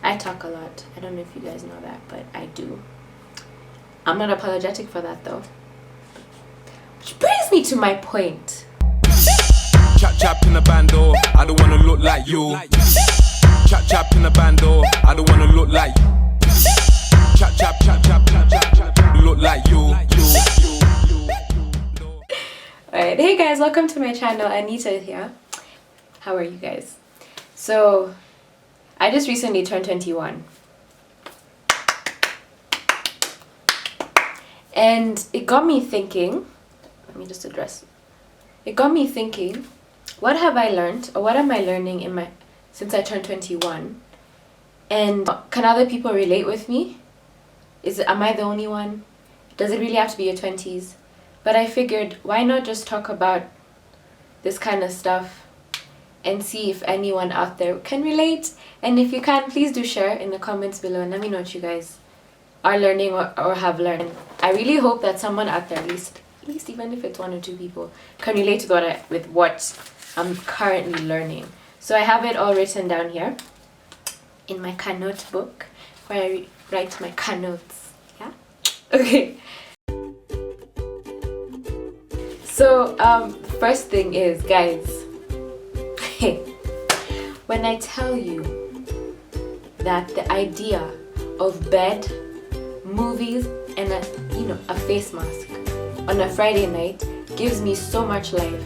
I talk a lot. I don't know if you guys know that, but I do. I'm not apologetic for that though. Which brings me to my point. Chap chap in the bando, I don't wanna look like you. Chap chap in the bando, I don't wanna look like you. Chap chap chap chap chap chap chap, look like you. Alright, hey guys, welcome to my channel. Anita here. How are you guys? So, I just recently turned 21. And it got me thinking, let me just address it. It got me thinking, what have I learned, or what am I learning since I turned 21? And can other people relate with me? Am I the only one? Does it really have to be your 20s? But I figured, why not just talk about this kind of stuff and see if anyone out there can relate. And if you can, please do share in the comments below and let me know what you guys are learning or have learned. I really hope that someone out there, at least even if it's one or two people, can relate with what I'm currently learning. So I have it all written down here in my notebook where I write my notes. Yeah? Okay. So first thing is, guys, when I tell you that the idea of bed, movies, and a face mask on a Friday night gives me so much life,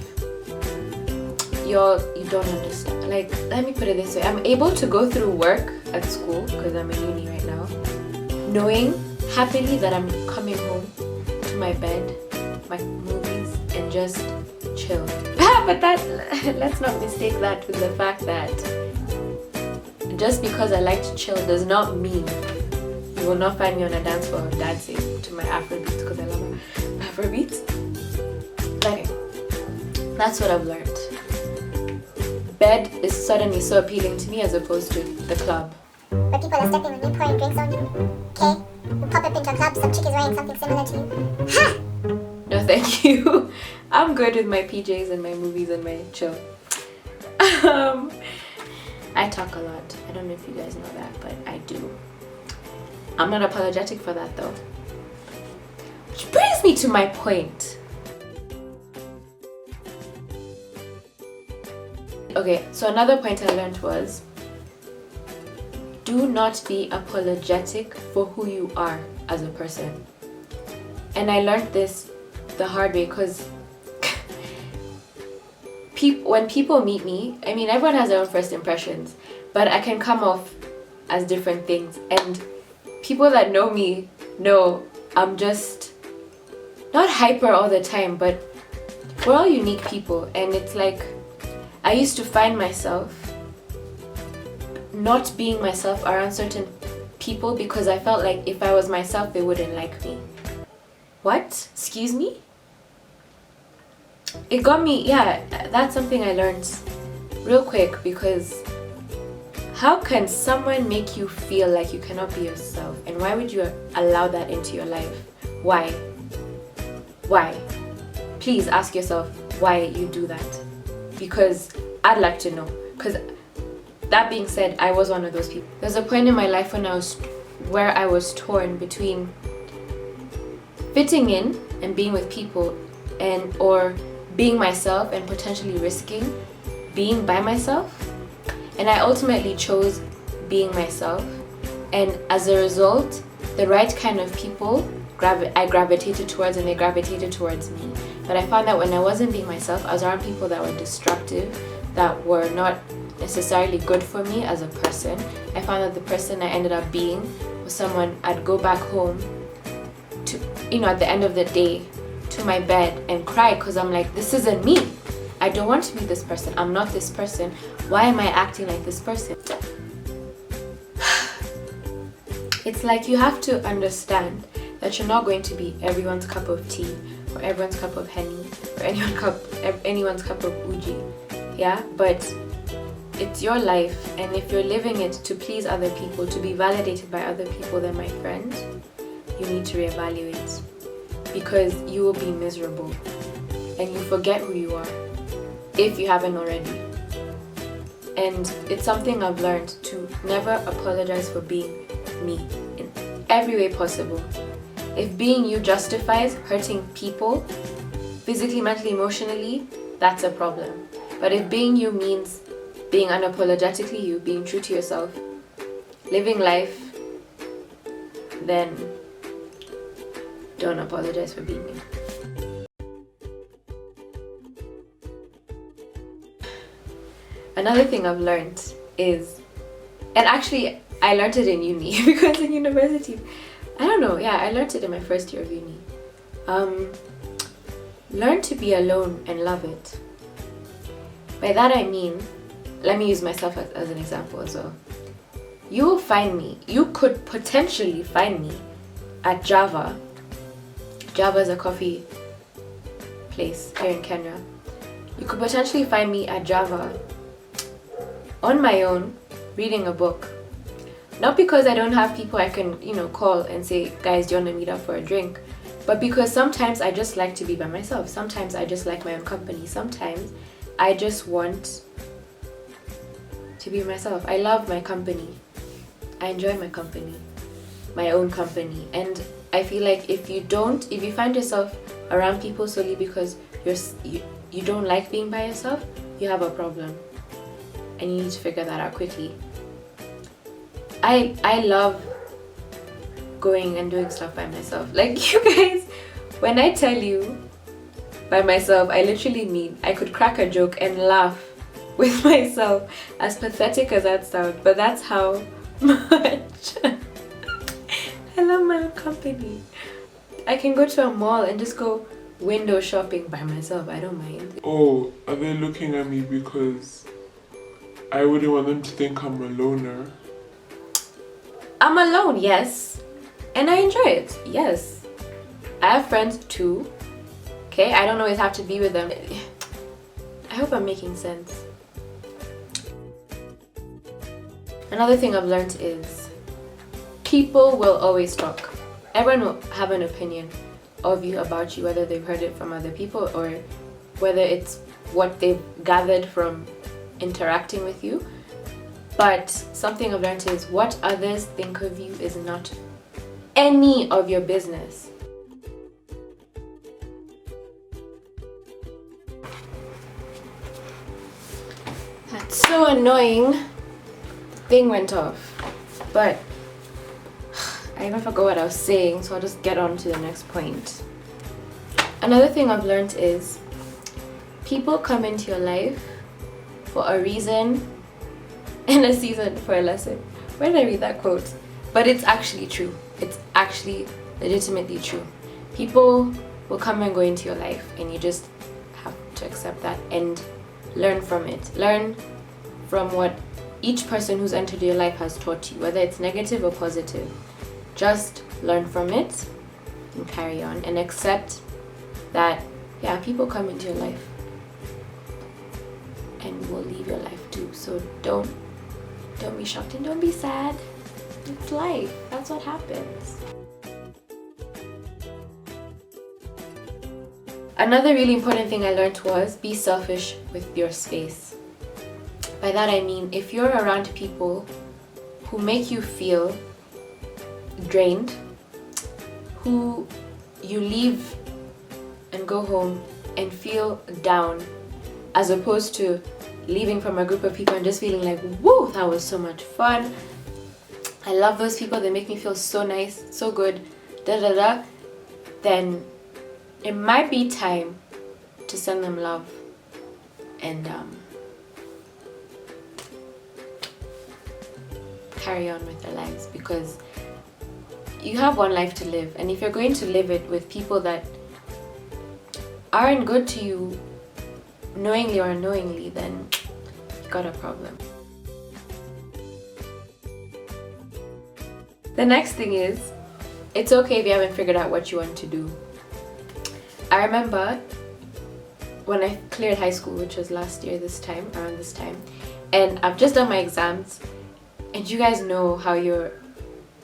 you don't understand. Like, let me put it this way: I'm able to go through work at school because I'm in uni right now, knowing happily that I'm coming home to my bed, my movies, and just chill. But let's not mistake that with the fact that just because I like to chill does not mean you will not find me on a dance floor dancing to my Afrobeats, because I love Afrobeats. Okay, that's what I've learned. Bed is suddenly so appealing to me as opposed to the club. Where people are stepping on you, pouring drinks on you. Okay? You pop up into a club, some chick is wearing something similar to you. Ha! No, thank you. I'm good with my PJs and my movies and my chill. I talk a lot. I don't know if you guys know that, but I do. I'm not apologetic for that though. Which brings me to my point. Okay, so another point I learned was, do not be apologetic for who you are as a person. And I learned this the hard way because when people meet me, I mean, everyone has their own first impressions, but I can come off as different things. And people that know me know I'm just not hyper all the time, but we're all unique people. And it's like, I used to find myself not being myself around certain people because I felt like if I was myself, they wouldn't like me. What? Excuse me? It got me, yeah, that's something I learned real quick, because how can someone make you feel like you cannot be yourself? And why would you allow that into your life? Why? Why? Please ask yourself why you do that. Because I'd like to know. Because that being said, I was one of those people. There's a point in my life where I was torn between fitting in and being with people, or being myself and potentially risking being by myself. And I ultimately chose being myself, and as a result, the right kind of people I gravitated towards, and they gravitated towards me. But I found that when I wasn't being myself, I was around people that were destructive, that were not necessarily good for me as a person. I found that the person I ended up being was someone I'd go back home to, at the end of the day, to my bed and cry, because I'm like, this isn't me. I don't want to be this person. I'm not this person. Why am I acting like this person? It's like you have to understand that you're not going to be everyone's cup of tea, or everyone's cup of honey, or anyone's cup of uji. Yeah, but it's your life, and if you're living it to please other people, to be validated by other people, then my friend, you need to reevaluate, because you will be miserable and you forget who you are if you haven't already. And it's something I've learned to never apologize for being me in every way possible. If being you justifies hurting people, physically, mentally, emotionally, that's a problem. But if being you means being unapologetically you, being true to yourself, living life, then don't apologize for being you. Another thing I've learned is, and actually I learned it in uni because in university, I don't know, yeah, I learned it in my first year of uni. Learn to be alone and love it. By that I mean, let me use myself as an example as well. You will find me, you could potentially find me at Java. Java is a coffee place here in Kenya. You could potentially find me at Java on my own, reading a book. Not because I don't have people I can, call and say, guys, do you want to meet up for a drink? But because sometimes I just like to be by myself. Sometimes I just like my own company. Sometimes I just want to be myself. I love my company. I enjoy my company, my own company. And I feel like if you find yourself around people solely because you don't like being by yourself, you have a problem. And you need to figure that out quickly. I love going and doing stuff by myself. Like, you guys, when I tell you by myself, I literally mean I could crack a joke and laugh with myself, as pathetic as that sounds, but that's how much I love my own company. I can go to a mall and just go window shopping by myself. I don't mind. Oh, are they looking at me because I wouldn't want them to think I'm a loner? I'm alone, yes. And I enjoy it, yes. I have friends too. Okay, I don't always have to be with them. I hope I'm making sense. Another thing I've learned is people will always talk. Everyone will have an opinion of you, about you, whether they've heard it from other people or whether it's what they've gathered from interacting with you. But something I've learned is what others think of you is not any of your business. That's so annoying. The thing went off. But I even forgot what I was saying, so I'll just get on to the next point. Another thing I've learned is people come into your life for a reason and a season for a lesson. Where did I read that quote? But it's actually true. It's actually legitimately true. People will come and go into your life and you just have to accept that and learn from it. Learn from what each person who's entered your life has taught you, whether it's negative or positive. Just learn from it and carry on and accept that, yeah, people come into your life and will leave your life too. So don't be shocked and don't be sad. It's life. That's what happens. Another really important thing I learned was be selfish with your space. By that I mean, if you're around people who make you feel drained, who you leave and go home and feel down, as opposed to leaving from a group of people and just feeling like, whoa, that was so much fun. I love those people, they make me feel so nice, so good, then it might be time to send them love and carry on with their lives, because you have one life to live, and if you're going to live it with people that aren't good to you, knowingly or unknowingly, then you got a problem. The next thing is, it's okay if you haven't figured out what you want to do. I remember when I cleared high school, which was last year around this time, and I've just done my exams, and you guys know how your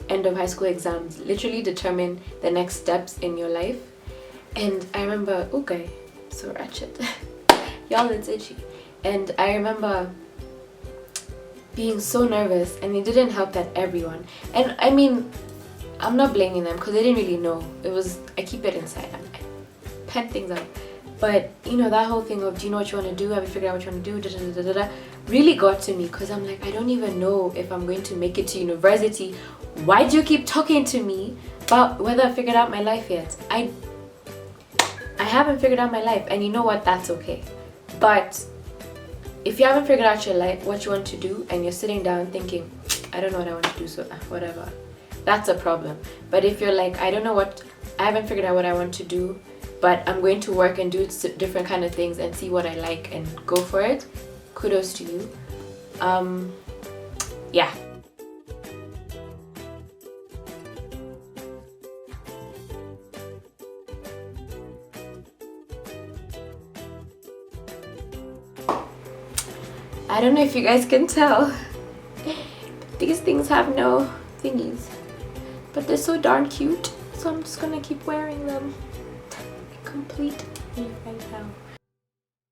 end of high school exams literally determine the next steps in your life. And I remember, okay, so ratchet. Y'all, it's itchy. And I remember being so nervous, and it didn't help that everyone, and I mean, I'm not blaming them because they didn't really know. It was, I keep it inside. I pen things out. But you know, that whole thing of, do you know what you want to do? Have you figured out what you want to do? Da, da, da, da, da, really got to me, because I'm like, I don't even know if I'm going to make it to university. Why do you keep talking to me about whether I figured out my life yet? I haven't figured out my life, and you know what? That's okay. But if you haven't figured out your life, what you want to do, and you're sitting down thinking, I don't know what I want to do, so whatever, that's a problem. But if you're like, I haven't figured out what I want to do, but I'm going to work and do different kind of things and see what I like and go for it, kudos to you. Yeah. I don't know if you guys can tell, these things have no thingies, but they're so darn cute, so I'm just gonna keep wearing them. Complete me right now.